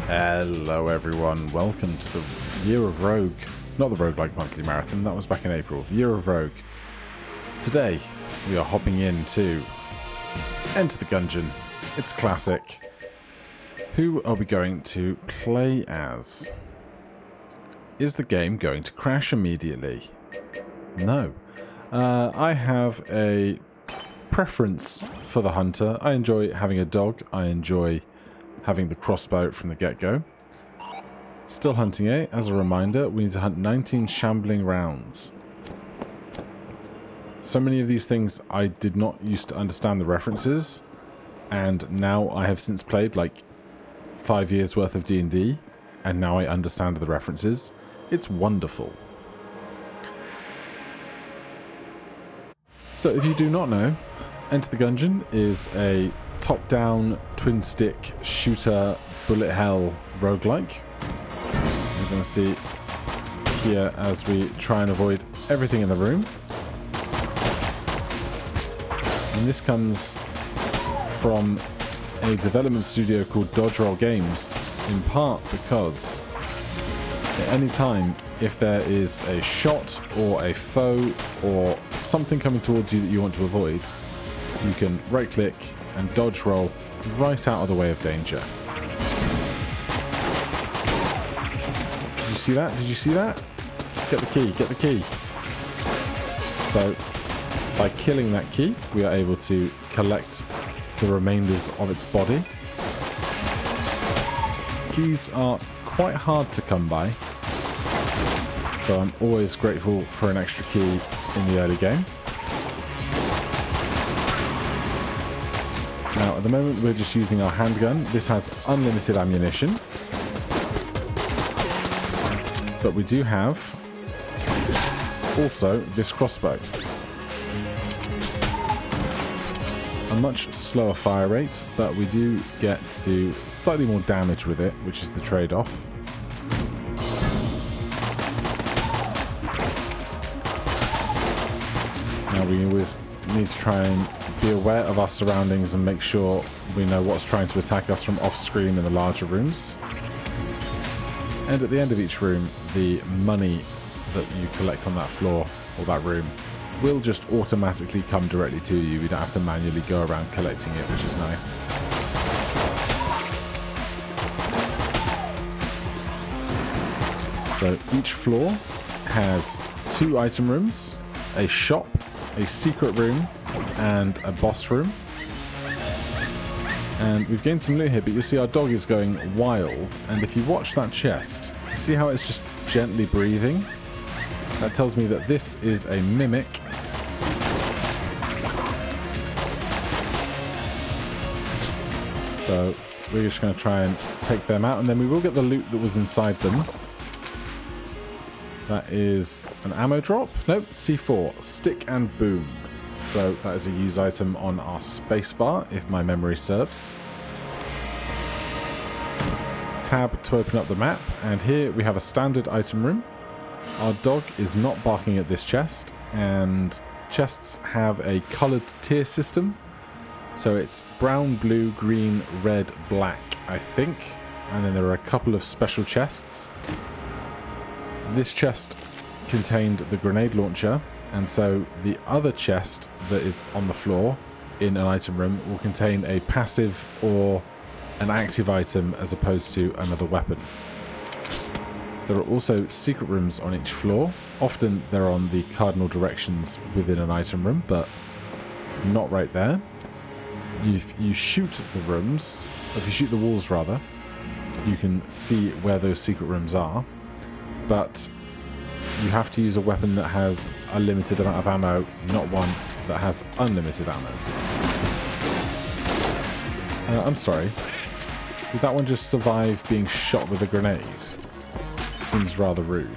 Hello everyone, welcome to the Year of Rogue, not the Roguelike Monthly Marathon, that was back in April, Year of Rogue. Today we are hopping into Enter the Gungeon. It's a classic. Who are we going to play as? Is the game going to crash immediately? No. I have a preference for the hunter. I enjoy having a dog, I enjoy having the crossbow from the get-go. Still hunting A. As a reminder, we need to hunt 19 shambling rounds. So many of these things I did not used to understand the references, and now I have since played like 5 years worth of D&D, and now I understand the references. It's wonderful. So if you do not know, Enter the Gungeon is a top-down, twin-stick, shooter, bullet hell roguelike. You're going to see here as we try and avoid everything in the room. And this comes from a development studio called Dodge Roll Games, in part because at any time, if there is a shot or a foe or something coming towards you that you want to avoid, you can right-click and dodge roll right out of the way of danger. Did you see that? Did you see that? Get the key, get the key. So, by killing that key, we are able to collect the remainders of its body. Keys are quite hard to come by, so I'm always grateful for an extra key in the early game. Now, at the moment, we're just using our handgun. This has unlimited ammunition. But we do have also this crossbow. A much slower fire rate, but we do get to do slightly more damage with it, which is the trade-off. Now, we always need to try and be aware of our surroundings and make sure we know what's trying to attack us from off screen in the larger rooms. And at the end of each room, the money that you collect on that floor or that room will just automatically come directly to you. You don't have to manually go around collecting it, which is nice. So each floor has 2 item rooms, a shop, a secret room, and a boss room. And we've gained some loot here, but you see our dog is going wild, and if you watch that chest, see how it's just gently breathing? That tells me that this is a mimic. So we're just going to try and take them out, and then we will get the loot that was inside them. That is an ammo drop. Nope, C4, stick and boom. So that is a use item on our spacebar, if my memory serves. Tab to open up the map, and here we have a standard item room. Our dog is not barking at this chest, and chests have a coloured tier system. So it's brown, blue, green, red, black, I think. And then there are a couple of special chests. This chest contained the grenade launcher, and so the other chest that is on the floor in an item room will contain a passive or an active item as opposed to another weapon. There are also secret rooms on each floor. Often they're on the cardinal directions within an item room, but not right there. If you shoot the rooms, if you shoot the walls rather, you can see where those secret rooms are, but you have to use a weapon that has a limited amount of ammo, not one that has unlimited ammo. I'm sorry. Did that one just survive being shot with a grenade? Seems rather rude.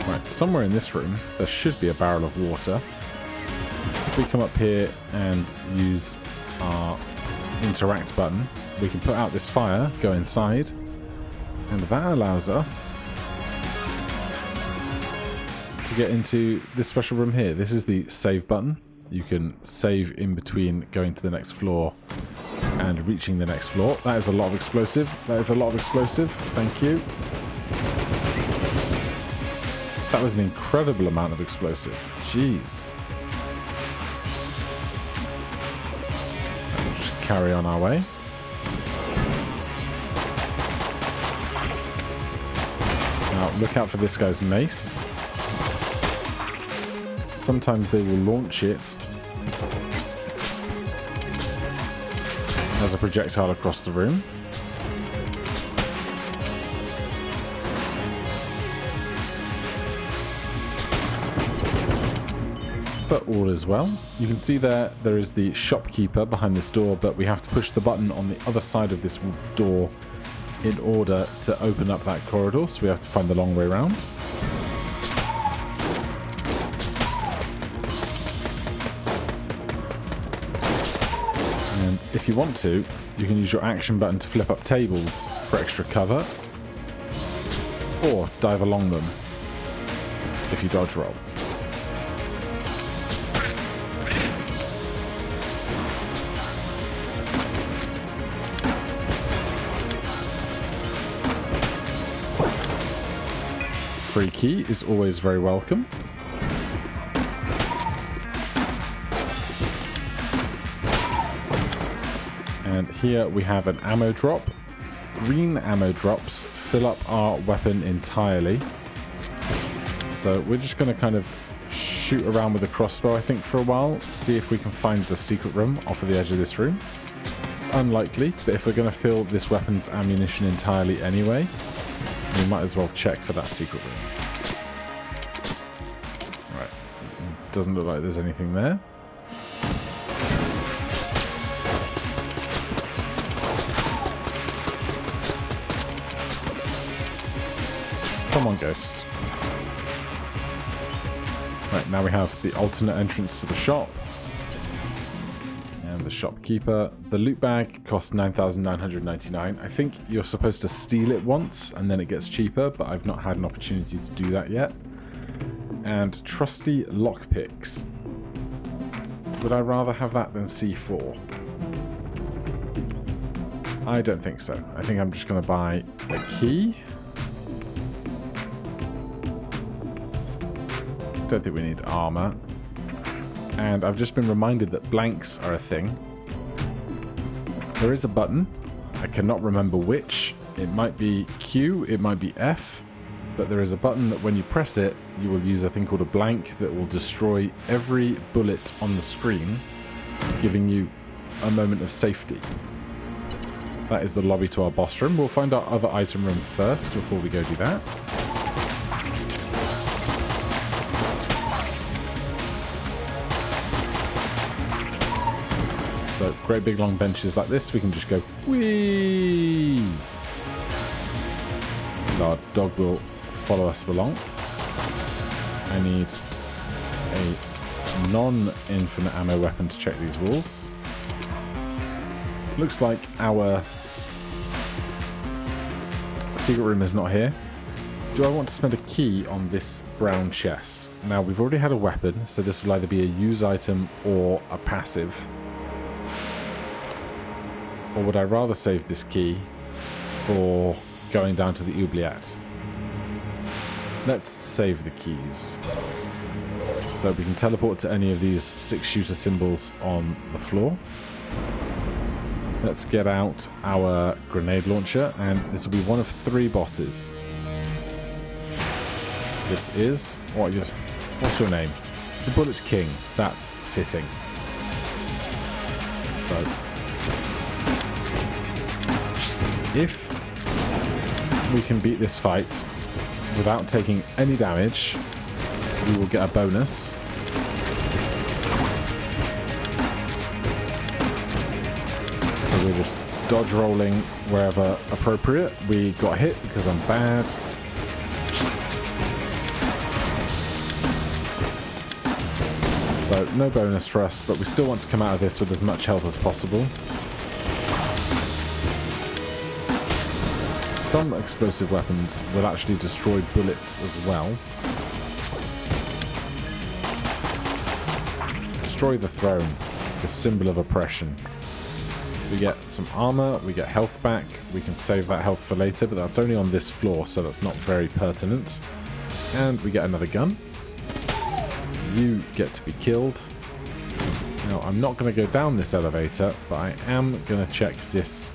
Right, somewhere in this room, there should be a barrel of water. If we come up here and use our interact button, we can put out this fire, go inside, and that allows us to get into this special room here. This is the save button. you can save in between going to the next floor and reaching the next floor. That is a lot of explosive. That is a lot of explosive. Thank you. That was an incredible amount of explosive. Jeez. We'll just carry on our way. Now, look out for this guy's mace. Sometimes they will launch it as a projectile across the room. But all is well. You can see there is the shopkeeper behind this door, but we have to push the button on the other side of this door in order to open up that corridor, so we have to find the long way around. And if you want to, you can use your action button to flip up tables for extra cover, or dive along them if you dodge roll. Free key is always very welcome. And here we have an ammo drop. Green ammo drops fill up our weapon entirely. So we're just going to kind of shoot around with a crossbow, I think, for a while. See if we can find the secret room off of the edge of this room. It's unlikely, but if we're going to fill this weapon's ammunition entirely anyway, we might as well check for that secret room. Right. Doesn't look like there's anything there. Come on, ghost. Right, now we have the alternate entrance to the shop. And the shopkeeper. The loot bag costs 9,999. I think you're supposed to steal it once and then it gets cheaper, but I've not had an opportunity to do that yet. And trusty lockpicks. Would I rather have that than C4? I don't think so. I think I'm just going to buy a key. Don't think we need armor. And I've just been reminded that blanks are a thing. There is a button. I cannot remember which. It might be Q, it might be F, but there is a button that when you press it, you will use a thing called a blank that will destroy every bullet on the screen, giving you a moment of safety. That is the lobby to our boss room. We'll find our other item room first before we go do that. So great big long benches like this, we can just go whee! And our dog will follow us along. I need a non-infinite ammo weapon to check these walls. Looks like our secret room is not here. Do I want to spend a key on this brown chest? Now, we've already had a weapon, so this will either be a use item or a passive. Or would I rather save this key for going down to the Oubliette? Let's save the keys. So we can teleport to any of these 6 shooter symbols on the floor. Let's get out our grenade launcher, and this will be one of 3 bosses. This is... what's your name? The Bullet King. That's fitting. So... if we can beat this fight without taking any damage, we will get a bonus. So we're just dodge rolling wherever appropriate. We got hit because I'm bad. So no bonus for us, but we still want to come out of this with as much health as possible. Some explosive weapons will actually destroy bullets as well. destroy the throne, the symbol of oppression. We get some armor, we get health back, we can save that health for later, but that's only on this floor, so that's not very pertinent. And we get another gun. You get to be killed. Now, I'm not going to go down this elevator, but I am going to check this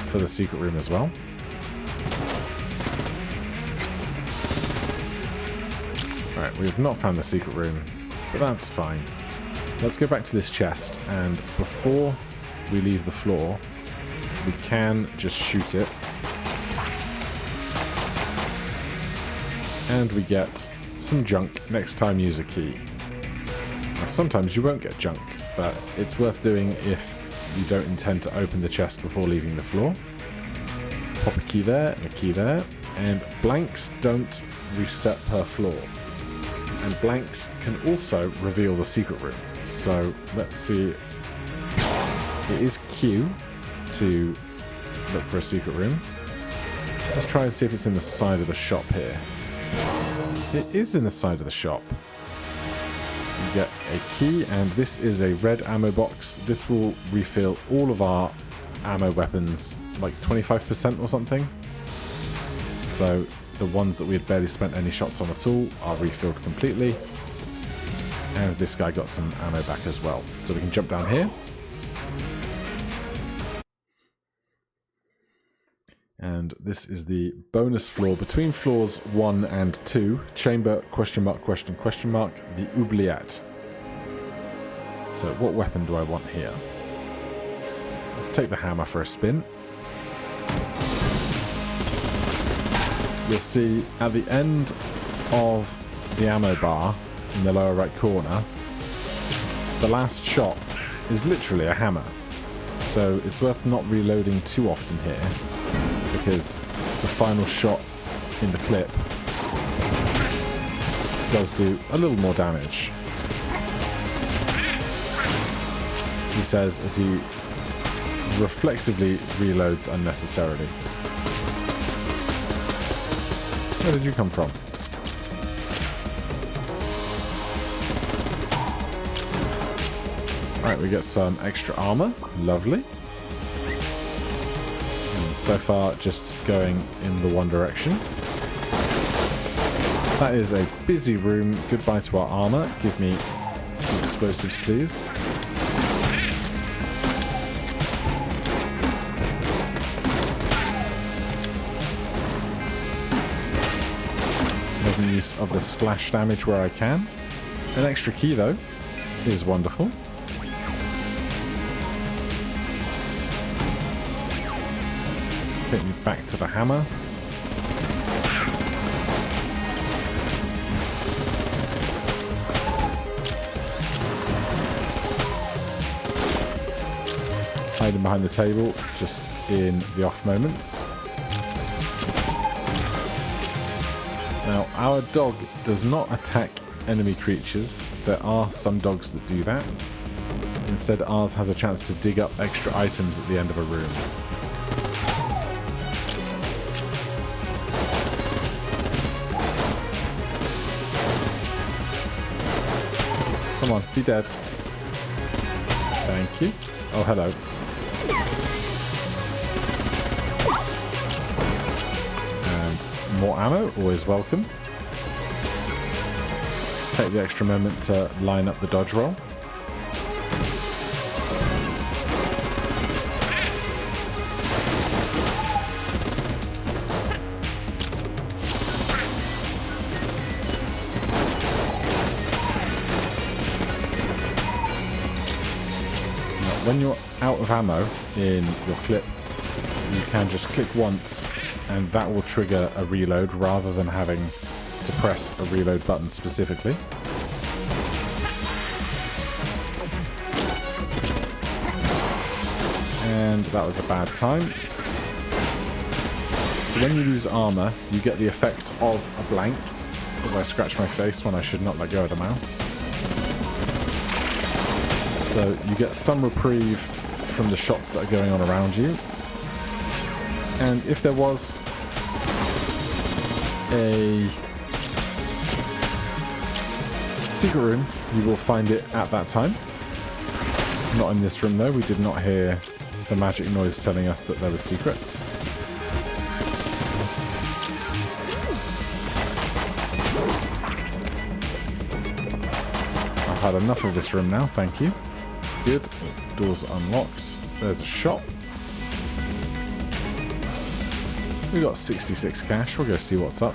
for the secret room as well. Alright, we have not found the secret room, but that's fine. Let's go back to this chest, and before we leave the floor, we can just shoot it. And we get some junk next time you use a key. Now, sometimes you won't get junk, but it's worth doing if you don't intend to open the chest before leaving the floor. Pop a key there, and a key there, and blanks don't reset per floor. And blanks can also reveal the secret room. So let's see. It is Q to look for a secret room. Let's try and see if it's in the side of the shop here. It is in the side of the shop. You get a key, and this is a red ammo box. This will refill all of our ammo weapons, like 25% or something. So the ones that we had barely spent any shots on at all are refilled completely. And this guy got some ammo back as well. So we can jump down here. And this is the bonus floor between floors 1 and 2. Chamber, question mark, question mark, the Oubliette. So what weapon do I want here? Let's take the hammer for a spin. You'll see at the end of the ammo bar in the lower right corner, the last shot is literally a hammer. So it's worth not reloading too often here, because the final shot in the clip does do a little more damage. He says as he reflexively reloads unnecessarily. Where did you come from? Alright, we get some extra armor. Lovely. And so far, just going in the one direction. That is a busy room. Goodbye to our armor. Give me some explosives, please. Making use of the splash damage where I can. An extra key, though, is wonderful. Take me back to the hammer. Hiding behind the table, just in the off moments. Now, our dog does not attack enemy creatures. There are some dogs that do that. Instead, ours has a chance to dig up extra items at the end of a room. Come on, be dead. Thank you. Oh, hello. And more ammo, always welcome. Take the extra moment to line up the dodge roll. When you're out of ammo in your clip, you can just click once and that will trigger a reload rather than having to press a reload button specifically. And that was a bad time. So when you lose armor, you get the effect of a blank, as I scratch my face when I should not let go of the mouse. So you get some reprieve from the shots that are going on around you. And if there was secret room, you will find it at that time. Not in this room though, we did not hear the magic noise telling us that there were secrets. I've had enough of this room now, thank you. Good, doors unlocked. There's a shop. We got 66 cash, we'll go see what's up.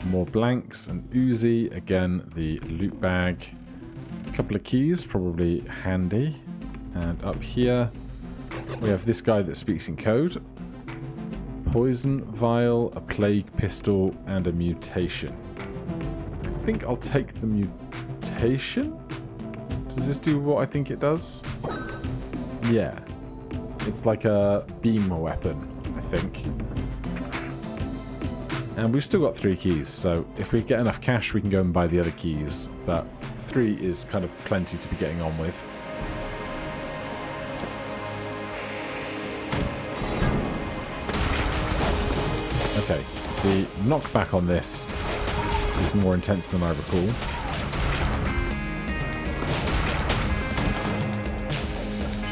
More blanks and Uzi. Again, the loot bag. A couple of keys, probably handy. And up here, we have this guy that speaks in code. Poison vial, a plague pistol, and a mutation. I think I'll take the mutation. Does this do what I think it does? Yeah. It's like a beam weapon, I think. And we've still got 3 keys, so if we get enough cash we can go and buy the other keys, but 3 is kind of plenty to be getting on with. Okay, the knockback on this is more intense than I recall.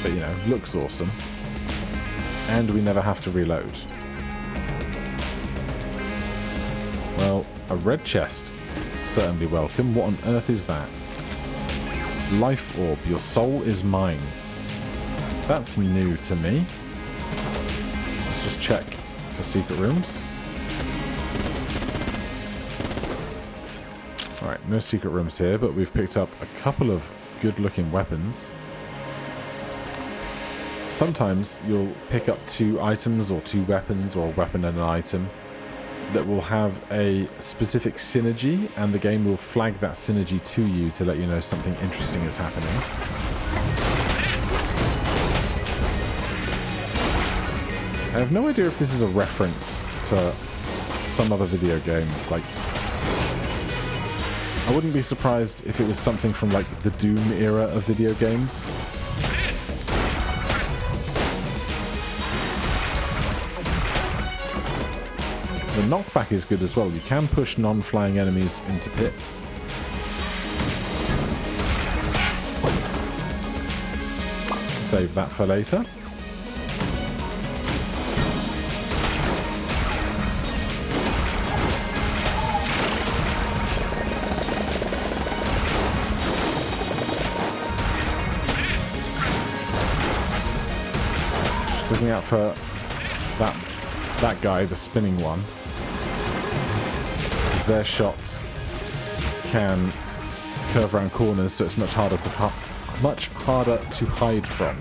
But you know, looks awesome. And we never have to reload. Well, a red chest, certainly welcome. What on earth is that? Life orb, your soul is mine. That's new to me. Let's just check for secret rooms. Alright, no secret rooms here, but we've picked up a couple of good looking weapons. Sometimes you'll pick up 2 items or 2 weapons, or a weapon and an item that will have a specific synergy, and the game will flag that synergy to you to let you know something interesting is happening. I have no idea if this is a reference to some other video game. Like, I wouldn't be surprised if it was something from like the Doom era of video games. The knockback is good as well. You can push non-flying enemies into pits. Save that for later. Just looking out for that guy, the spinning one. Their shots can curve around corners, so it's much harder to hide from.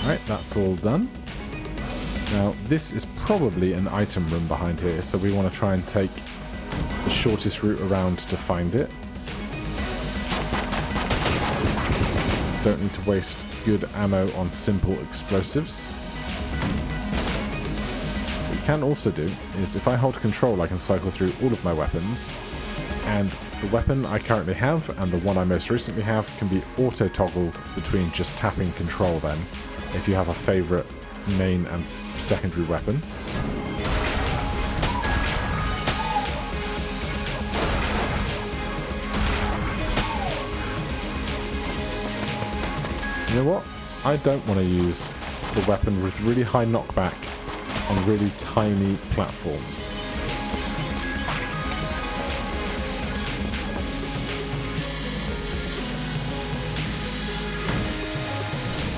Alright, that's all done. Now, this is probably an item room behind here, so we want to try and take the shortest route around to find it. Don't need to waste good ammo on simple explosives. What you can also do is, if I hold control, I can cycle through all of my weapons, and the weapon I currently have and the one I most recently have can be auto-toggled between just tapping control then, if you have a favourite main and secondary weapon. You know what? I don't want to use the weapon with really high knockback on really tiny platforms.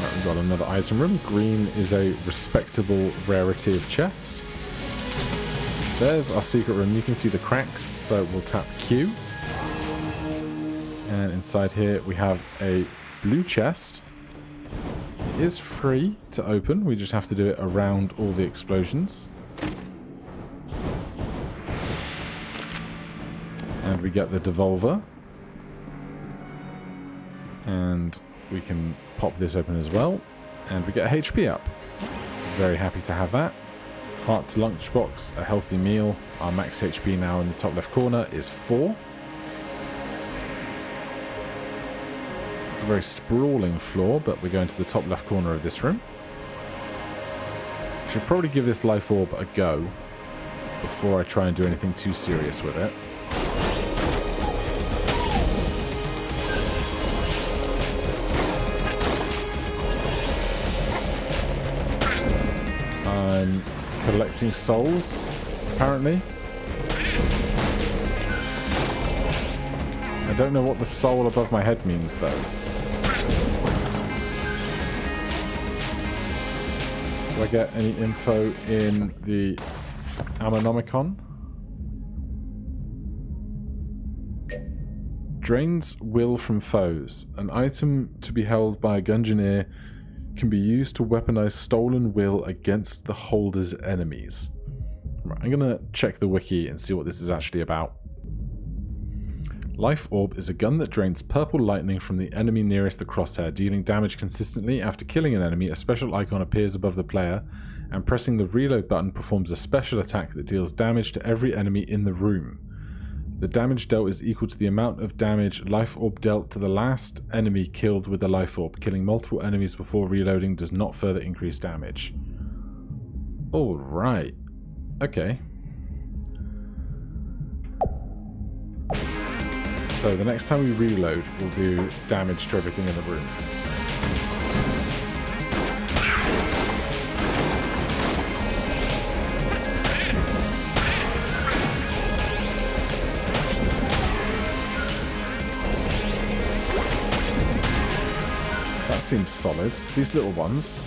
Right, we've got another item room. Green is a respectable rarity of chest. There's our secret room. You can see the cracks, so we'll tap Q. And inside here we have a blue chest. Is free to open, we just have to do it around all the explosions. And we get the devolver. And we can pop this open as well. And we get a HP up. Very happy to have that. Heart to lunchbox, a healthy meal. Our max HP now in the top left corner is 4. It's a very sprawling floor, but we're going to the top left corner of this room. Should probably give this life orb a go before I try and do anything too serious with it. I'm collecting souls, apparently. I don't know what the soul above my head means, though. Do I get any info in the Ammonomicon? Drains will from foes. An item to be held by a Gungeoneer can be used to weaponize stolen will against the holder's enemies. Right, I'm going to check the wiki and see what this is actually about. Life Orb is a gun that drains purple lightning from the enemy nearest the crosshair, dealing damage consistently. After killing an enemy, a special icon appears above the player, and pressing the reload button performs a special attack that deals damage to every enemy in the room. The damage dealt is equal to the amount of damage Life Orb dealt to the last enemy killed with the Life Orb. Killing multiple enemies before reloading does not further increase damage. Alright. Okay. So the next time we reload, we'll do damage to everything in the room. That seems solid. These little ones,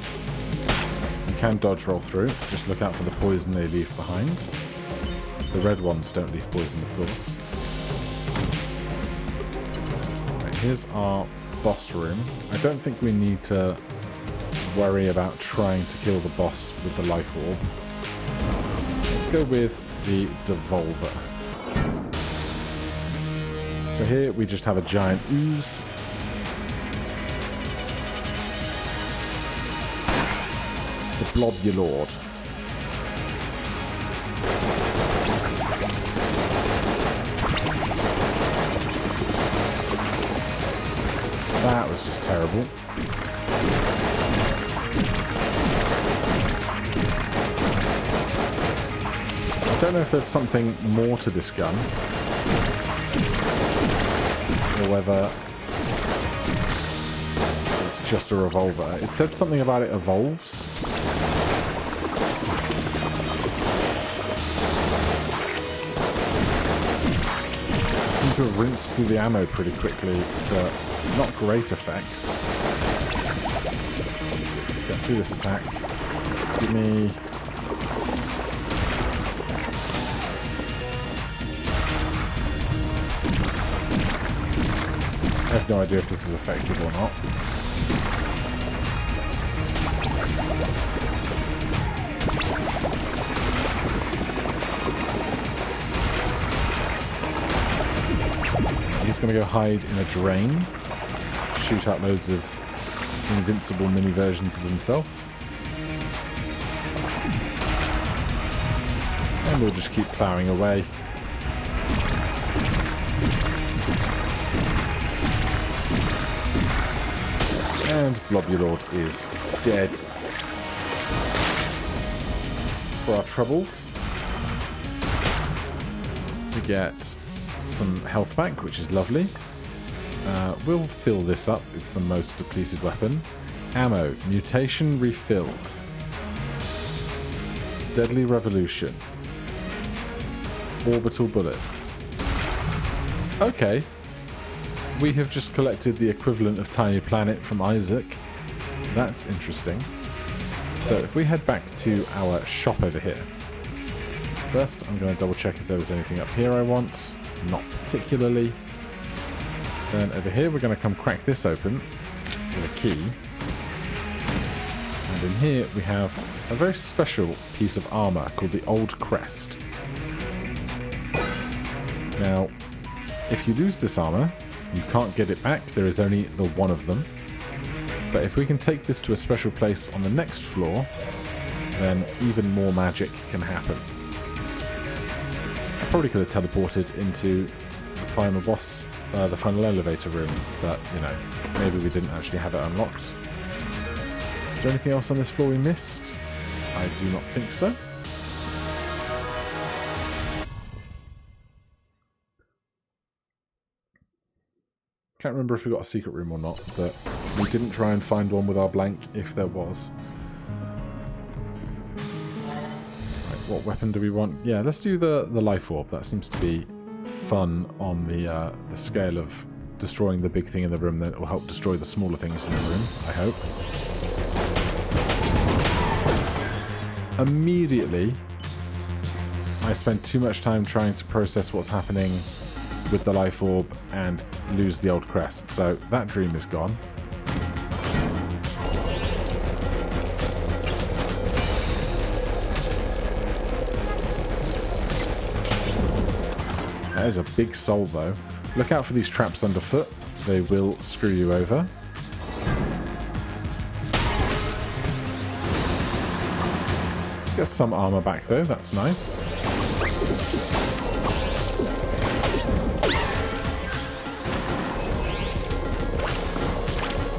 you can dodge roll through. Just look out for the poison they leave behind. The red ones don't leave poison, of course. Here's our boss room. I don't think we need to worry about trying to kill the boss with the life orb. Let's go with the Devolver. So here we just have a giant ooze. The Blobulord. That was just terrible. I don't know if there's something more to this gun, or whether it's just a revolver. It said something about it evolves. I seem to have rinsed through the ammo pretty quickly to not great effect. Let's see, get through this attack. Give me... I have no idea if this is effective or not. He's going to go hide in a drain. Shoot out loads of invincible mini versions of himself. And we'll just keep ploughing away. And Blobulord is dead. For our troubles, we get some health back, which is lovely. We'll fill this up. It's the most depleted weapon. Ammo. Mutation refilled. Deadly Revolution. Orbital bullets. Okay. We have just collected the equivalent of Tiny Planet from Isaac. That's interesting. So if we head back to our shop over here. First, I'm going to double check if there was anything up here I want. Not particularly. Then over here we're going to come crack this open with a key. And in here we have a very special piece of armor called the Old Crest. Now, if you lose this armor, you can't get it back. There is only the one of them. But if we can take this to a special place on the next floor, then even more magic can happen. I probably could have teleported into the final boss, the final elevator room, but, you know, maybe we didn't actually have it unlocked. Is there anything else on this floor we missed? I do not think so. Can't remember if we got a secret room or not, but we didn't try and find one with our blank if there was. Right, what weapon do we want? Yeah, let's do the life orb. That seems to be fun on the scale of destroying the big thing in the room that will help destroy the smaller things in the room, I hope. Immediately, I spent too much time trying to process what's happening with the life orb and lose the old crest, so that dream is gone. That is a big soul though. Look out for these traps underfoot, they will screw you over. Get some armor back though, that's nice.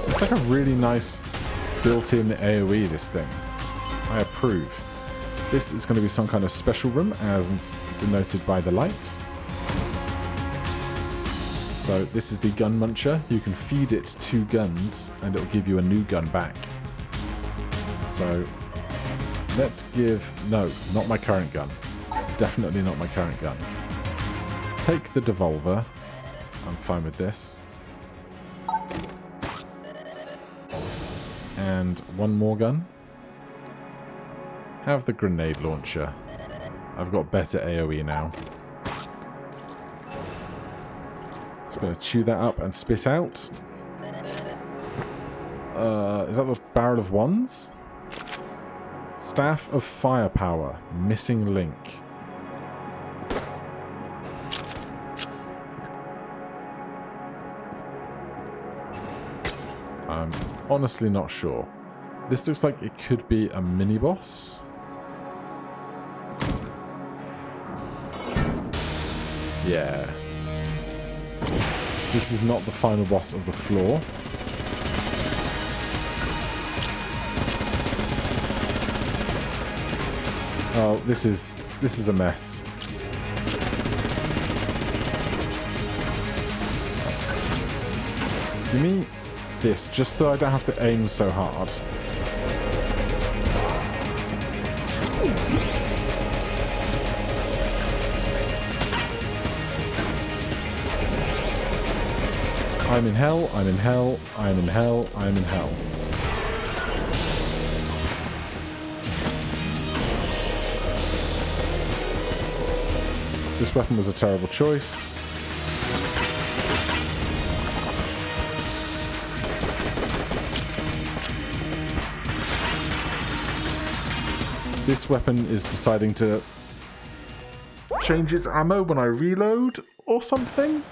It's like a really nice built-in AoE, this thing. I approve. This is going to be some kind of special room, as denoted by the light. So this is the gun muncher. You can feed it 2 guns, and it will give you a new gun back. So let's give... No, not my current gun. Definitely not my current gun. Take the devolver. I'm fine with this. And one more gun. Have the grenade launcher. I've got better AoE now. Just going to chew that up and spit out. Is that the barrel of wands? Staff of firepower. Missing link. I'm honestly not sure. This looks like it could be a mini-boss. Yeah. This is not the final boss of the floor. Oh, this is a mess. Give me this, just so I don't have to aim so hard. I'm in hell, I'm in hell, I'm in hell, I'm in hell. This weapon was a terrible choice. This weapon is deciding to change its ammo when I reload or something.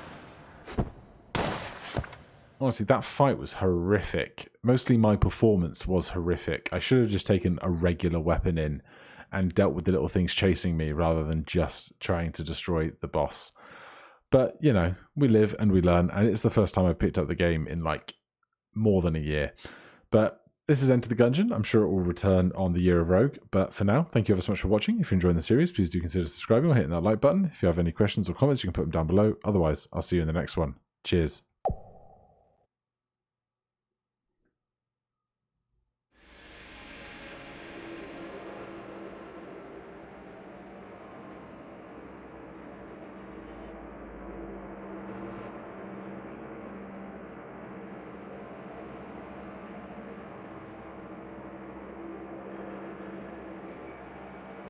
Honestly, that fight was horrific. Mostly my performance was horrific. I should have just taken a regular weapon in and dealt with the little things chasing me rather than just trying to destroy the boss. But, you know, we live and we learn, and it's the first time I've picked up the game in, like, more than a year. But this is Enter the Gungeon. I'm sure it will return on the Year of Rogue. But for now, thank you ever so much for watching. If you're enjoying the series, please do consider subscribing or hitting that like button. If you have any questions or comments, you can put them down below. Otherwise, I'll see you in the next one. Cheers.